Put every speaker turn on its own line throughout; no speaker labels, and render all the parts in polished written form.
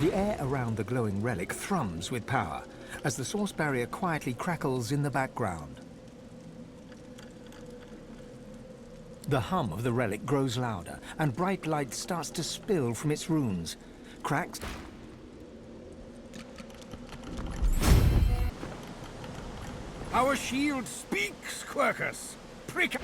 The air around the glowing relic thrums with power as the source barrier quietly crackles in the background. The hum of the relic grows louder, and bright light starts to spill from its runes. Cracks...
Our shield speaks, Quercus! Prick...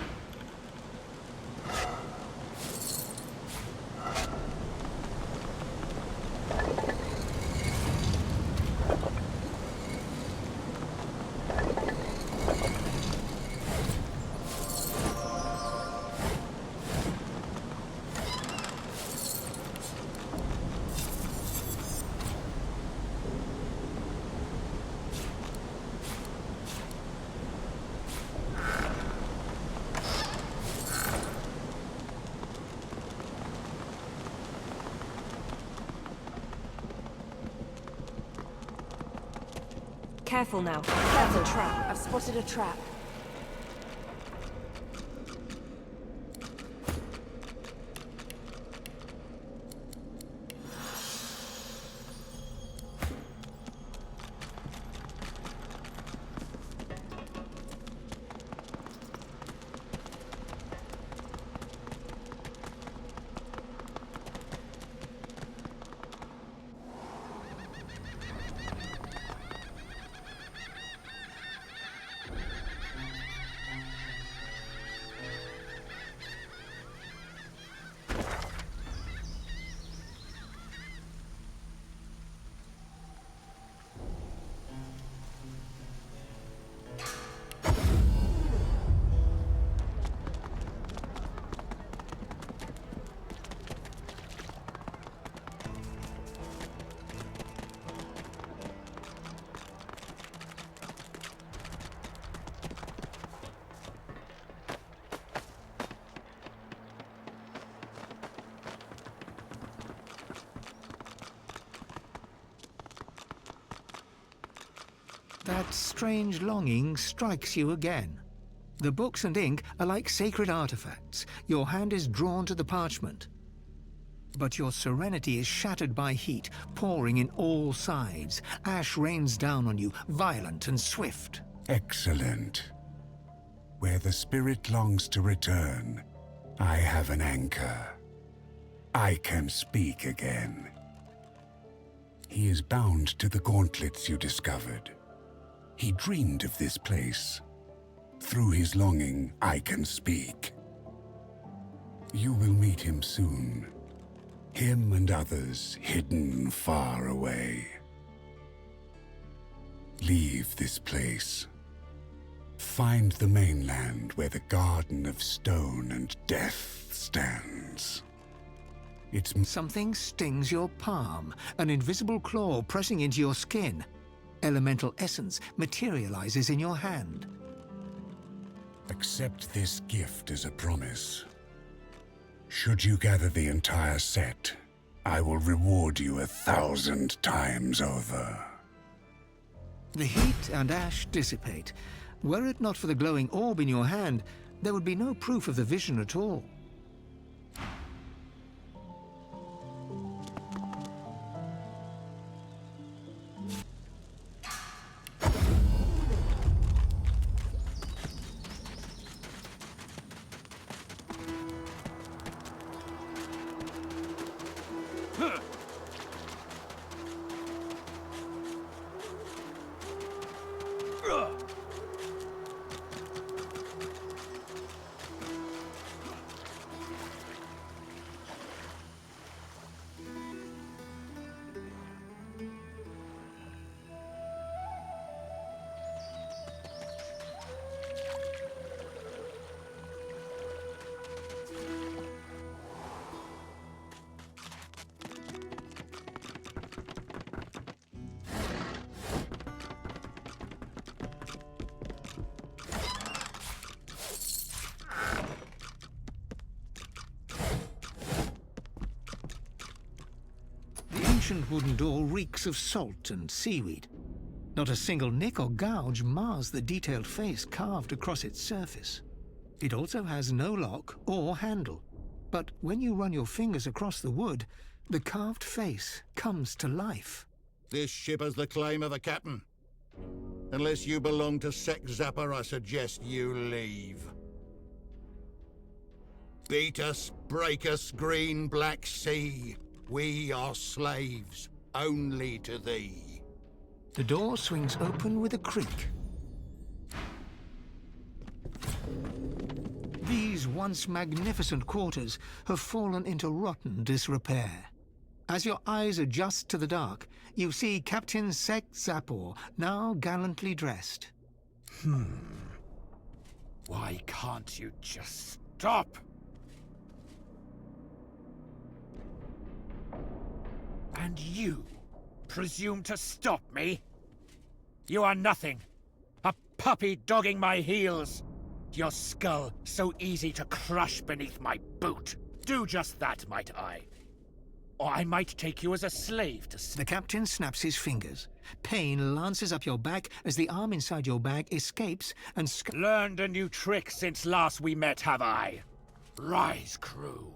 Careful now. That's a trap.
I've spotted a trap.
That strange longing strikes you again. The books and ink are like sacred artifacts. Your hand is drawn to the parchment. But your serenity is shattered by heat, pouring in all sides. Ash rains down on you, violent and swift.
Excellent. Where the spirit longs to return, I have an anchor. I can speak again. He is bound to the gauntlets you discovered. He dreamed of this place. Through his longing, I can speak. You will meet him soon. Him and others hidden far away. Leave this place. Find the mainland where the Garden of Stone and Death stands.
Something stings your palm, an invisible claw pressing into your skin. Elemental essence materializes in your hand.
Accept this gift as a promise. Should you gather the entire set, I will reward you 1,000 times over.
The heat and ash dissipate. Were it not for the glowing orb in your hand, there would be no proof of the vision at all. The ancient wooden door reeks of salt and seaweed. Not a single nick or gouge mars the detailed face carved across its surface. It also has no lock or handle, but when you run your fingers across the wood, The carved face comes to life.
This ship has the claim of a captain. Unless you belong to Sec Zappa, I suggest you leave. Beat us, break us, green, black sea. We are slaves, only to thee.
The door swings open with a creak. These once magnificent quarters have fallen into rotten disrepair. As your eyes adjust to the dark, you see Captain Sec Zapor, now gallantly dressed.
Why can't you just stop? And you presume to stop me? You are nothing. A puppy dogging my heels. Your skull so easy to crush beneath my boot. Do just that, might I? Or I might take you as a slave to...
The captain snaps his fingers. Pain lances up your back as the arm inside your bag escapes and...
Learned a new trick since last we met, have I? Rise, crew.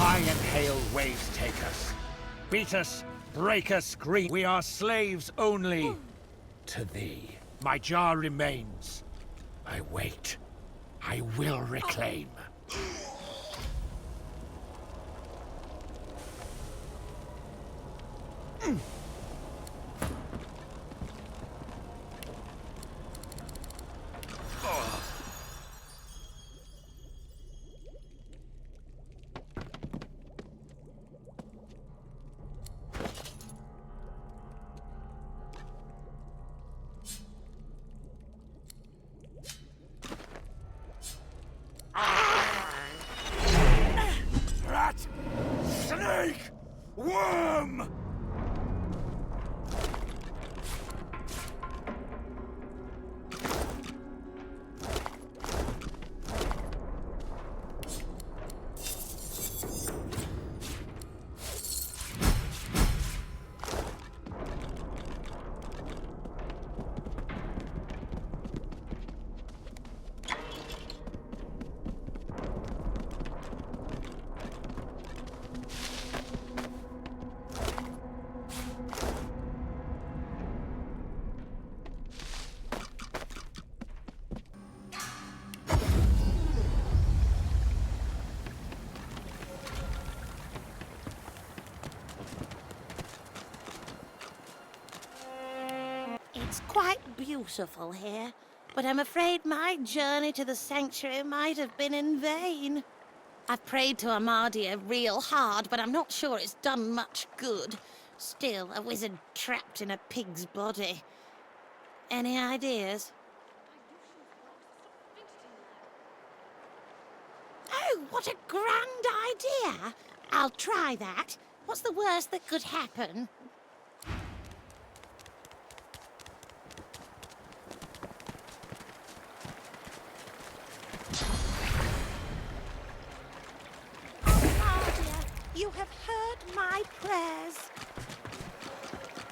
high and hail waves take us. Beat us, break us, scream. We are slaves only to thee. My jar remains. I wait. I will reclaim. Rat! Snake! Worm!
It's quite beautiful here, but I'm afraid my journey to the sanctuary might have been in vain. I've prayed to Amadia real hard, but I'm not sure it's done much good. Still, a wizard trapped in a pig's body. Any ideas? Oh, what a grand idea! I'll try that. What's the worst that could happen? Amadia, you have heard my prayers.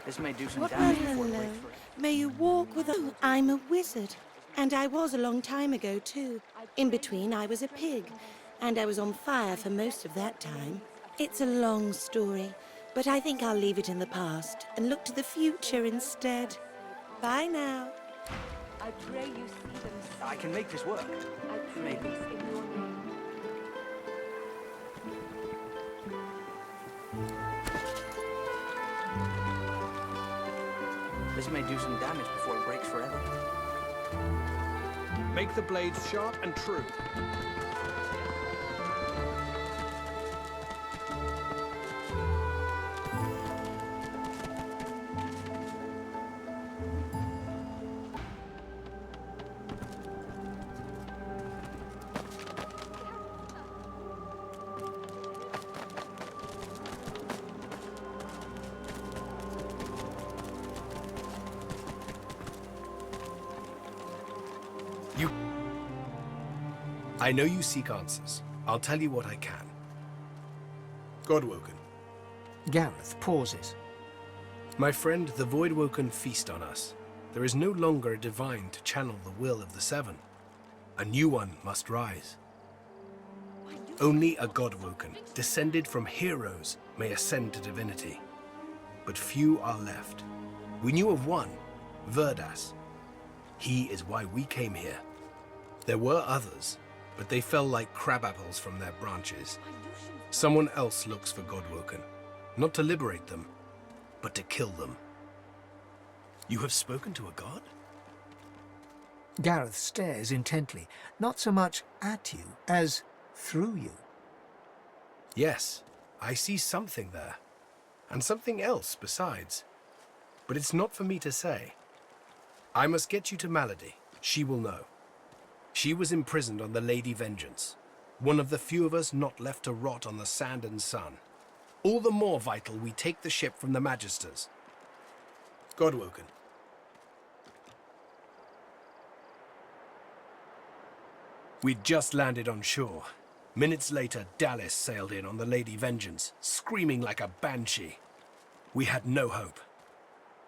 This may do some damage before it breaks
Hello.
free.
May you walk with us. I'm a wizard. And I was a long time ago, too. In between, I was a pig. And I was on fire for most of that time. It's a long story, but I think I'll leave it in the past and look to the future instead. Bye now.
I pray you see them.
I can make this work.
I pray
Maybe.
this in your name.
This may do some damage before it breaks forever.
Make the blades sharp and true.
I know you seek answers. I'll tell you what I can. Godwoken.
Gareth pauses.
My friend, the Voidwoken feast on us. There is no longer a divine to channel the will of the Seven. A new one must rise. Only a Godwoken, descended from heroes, may ascend to divinity. But few are left. We knew of one, Verdas. He is why we came here. There were others, but they fell like crab apples from their branches. Someone else looks for Godwoken, not to liberate them, but to kill them. You have spoken to a god?
Gareth stares intently, not so much at you as through you.
Yes, I see something there, and something else besides. But it's not for me to say. I must get you to Malady. She will know. She was imprisoned on the Lady Vengeance, one of the few of us not left to rot on the sand and sun. All the more vital we take the ship from the magisters. Godwoken. We'd just landed on shore. Minutes later, Dallas sailed in on the Lady Vengeance, screaming like a banshee. We had no hope.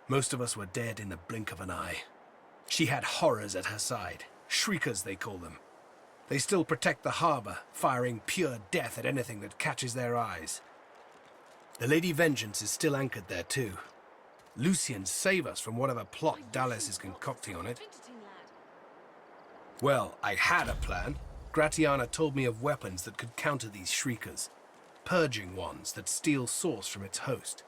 Most of us were dead in the blink of an eye. She had horrors at her side. Shriekers, they call them. They still protect the harbor, firing pure death at anything that catches their eyes. The Lady Vengeance is still anchored there too. Lucian, save us from whatever plot Dallas is concocting on it. Well, I had a plan. Gratiana told me of weapons that could counter these shriekers. Purging wands that steal source from its host.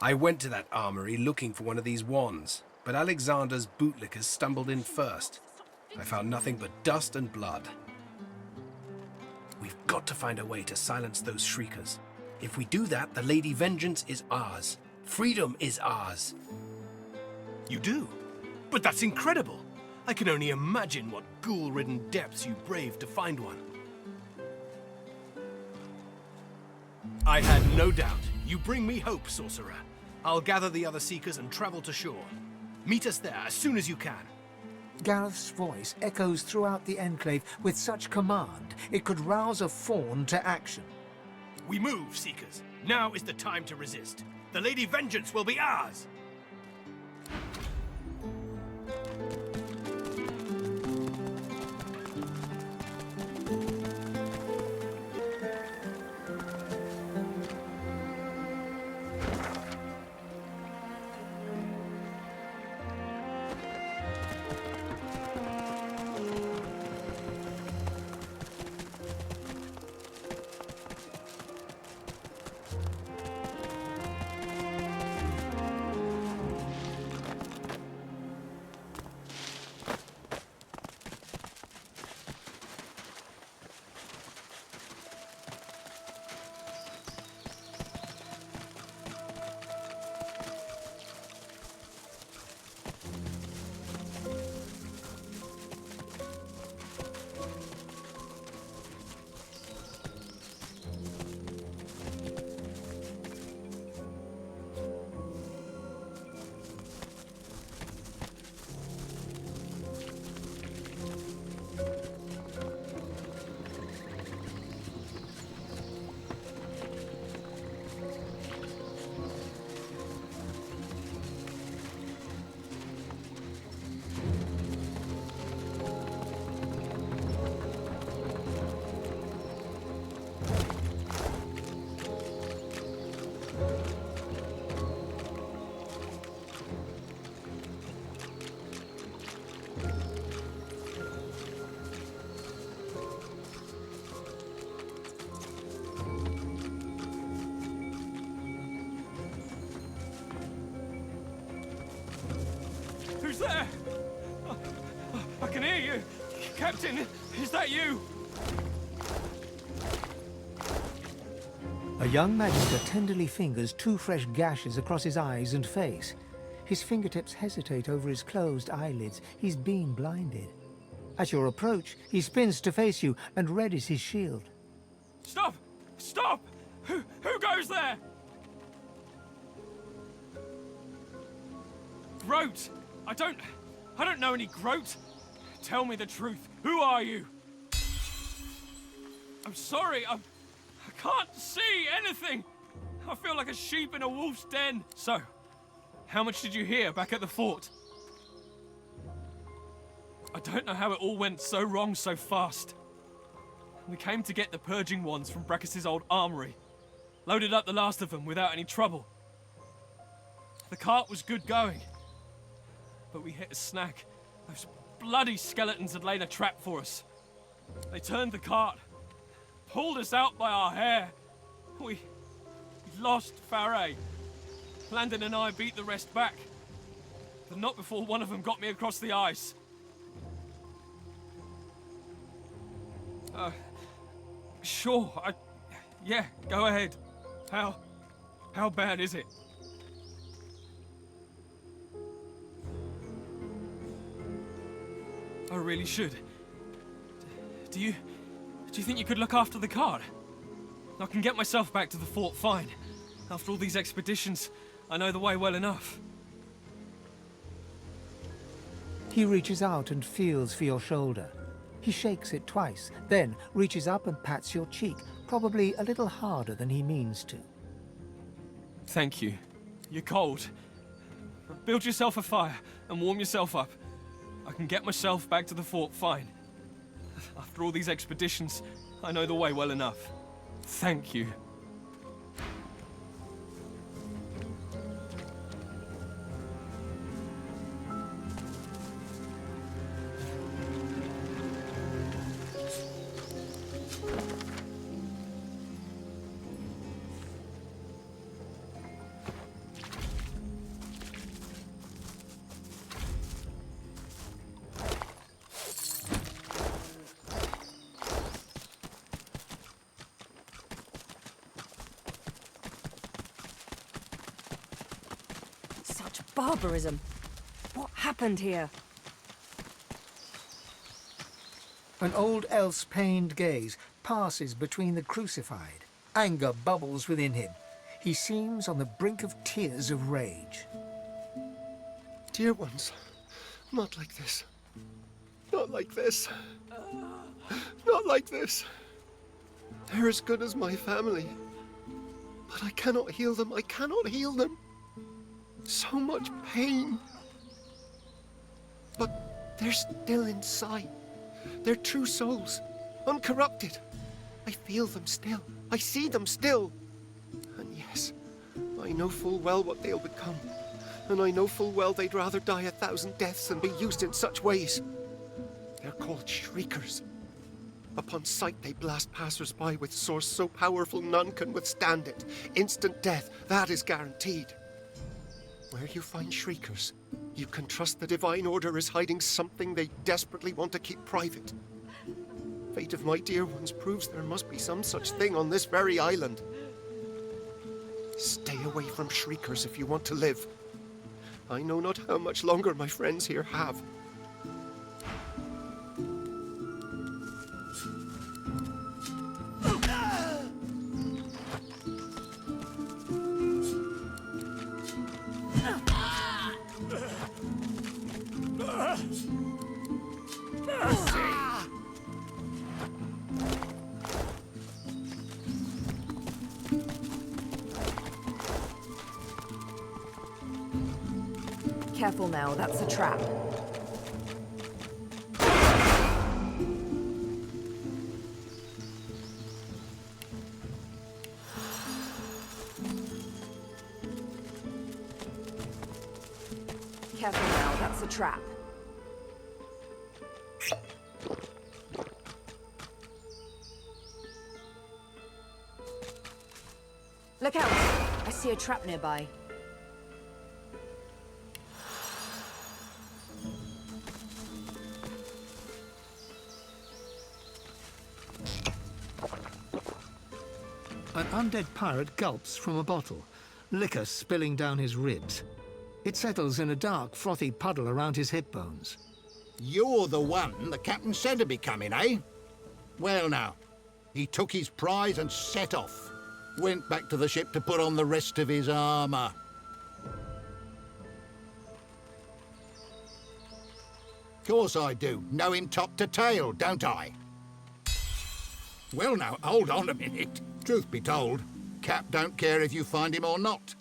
I went to that armory looking for one of these wands, but Alexander's bootlickers stumbled in first. I found nothing but dust and blood. We've got to find a way to silence those shriekers. If we do that, the Lady Vengeance is ours. Freedom is ours. You do? But that's incredible! I can only imagine what ghoul-ridden depths you braved to find one. I had no doubt. You bring me hope, sorcerer. I'll gather the other seekers and travel to shore. Meet us there as soon as you can.
Gareth's voice echoes throughout the Enclave with such command it could rouse a fawn to action.
We move, seekers. Now is the time to resist. The Lady Vengeance will be ours!
Who's there? I can hear you. Captain, is that you?
A young magister tenderly fingers 2 fresh gashes across his eyes and face. His fingertips hesitate over his closed eyelids. He's been blinded. At your approach, he spins to face you and readies his shield.
Stop! Stop! Who goes there? Groat! I don't know any Groat. Tell me the truth. Who are you? I'm sorry, I can't see anything. I feel like a sheep in a wolf's den. So, how much did you hear back at the fort? I don't know how it all went so wrong so fast. We came to get the purging wands from Braccus's old armory. Loaded up the last of them without any trouble. The cart was good going. But we hit a snag. Those bloody skeletons had laid a trap for us. They turned the cart, pulled us out by our hair. We lost Faray. Landon and I beat the rest back. But not before one of them got me across the ice. Sure, yeah, go ahead. How bad is it? I really should. Do you think you could look after the cart? I can get myself back to the fort fine. After all these expeditions, I know the way well enough.
He reaches out and feels for your shoulder. He shakes it twice, then reaches up and pats your cheek, probably a little harder than he means to.
Thank you. You're cold. Build yourself a fire and warm yourself up. I can get myself back to the fort fine. After all these expeditions, I know the way well enough. Thank you.
Such barbarism. What happened here?
An old elf's pained gaze passes between the crucified. Anger bubbles within him. He seems on the brink of tears of rage.
Dear ones, not like this. Not like this. Not like this. They're as good as my family. But I cannot heal them. I cannot heal them. So much pain. But they're still inside. They're true souls, uncorrupted. I feel them still. I see them still. And yes, I know full well what they'll become. And I know full well they'd rather die 1,000 deaths than be used in such ways. They're called shriekers. Upon sight they blast passers-by with swords so powerful none can withstand it. Instant death, that is guaranteed. Where you find shriekers, you can trust the Divine Order is hiding something they desperately want to keep private. Fate of my dear ones proves there must be some such thing on this very island. Stay away from shriekers if you want to live. I know not how much longer my friends here have.
Careful now, that's a trap. Careful now, that's a trap. Look out! I see a trap nearby.
An undead pirate gulps from a bottle, liquor spilling down his ribs. It settles in a dark, frothy puddle around his hip bones.
You're the one the captain said to be coming, eh? Well now, he took his prize and set off. Went back to the ship to put on the rest of his armour. Course I do. Know him top to tail, don't I? Well now, hold on a minute. Truth be told, Cap don't care if you find him or not.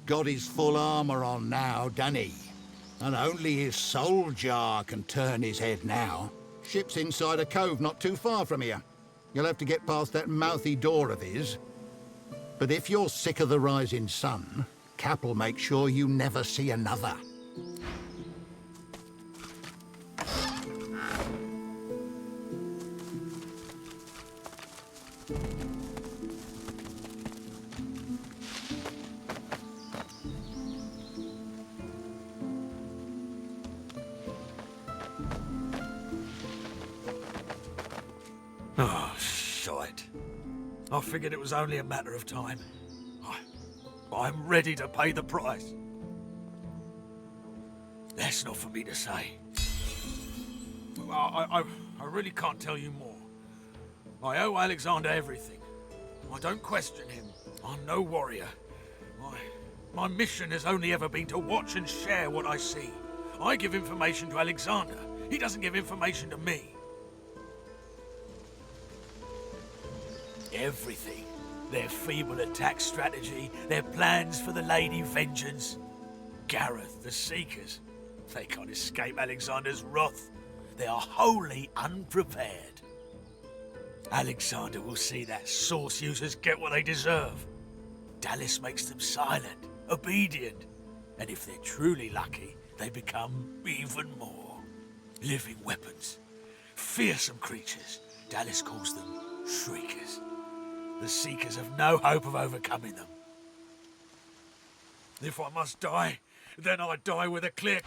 Got his full armour on now, done he? And only his soul jar can turn his head now. Ship's inside a cove not too far from here. You'll have to get past that mouthy door of his. But if you're sick of the rising sun, Cap'll make sure you never see another.
Oh, shite. I figured it was only a matter of time. I'm ready to pay the price. That's not for me to say. I really can't tell you more. I owe Alexander everything. I don't question him. I'm no warrior. My mission has only ever been to watch and share what I see. I give information to Alexander. He doesn't give information to me. Everything. Their feeble attack strategy, their plans for the Lady Vengeance. Gareth, the Seekers. They can't escape Alexander's wrath.
They are wholly unprepared. Alexander will see that source users get what they deserve. Dallas makes them silent, obedient, and if they're truly lucky, they become even more. Living weapons. Fearsome creatures. Dallas calls them Shriekers. The Seekers have no hope of overcoming them. If I must die, then I die with a clear...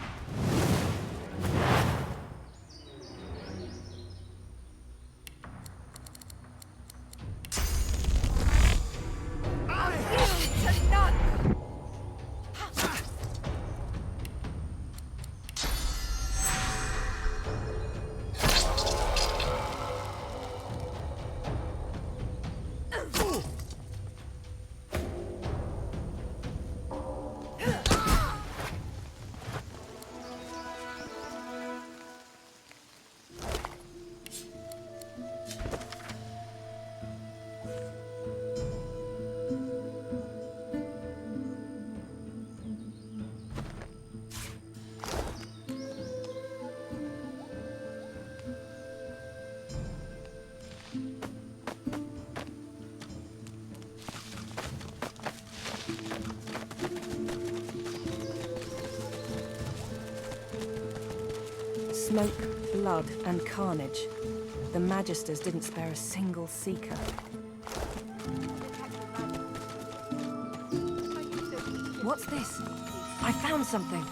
Smoke, blood, and carnage. The magisters didn't spare a single seeker. What's this? I found something.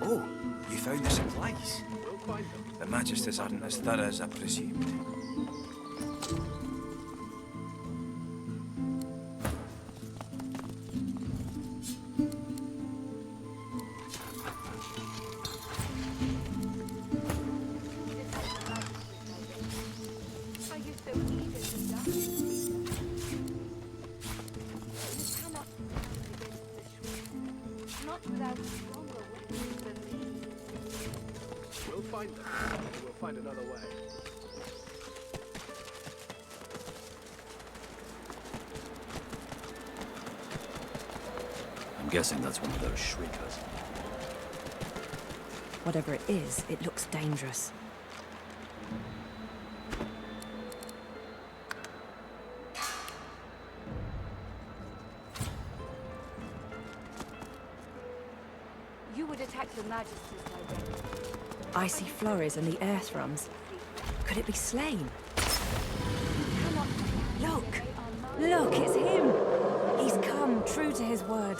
Oh, you found the supplies. The magisters aren't as thorough as I presumed.
We'll find another way.
I'm guessing that's one of those shriekers.
Whatever it is, it looks dangerous.
You would attack the magisters directly.
Icy flurries and the air thrums. Could it be slain? Look! Look, it's him! He's come, true to his word.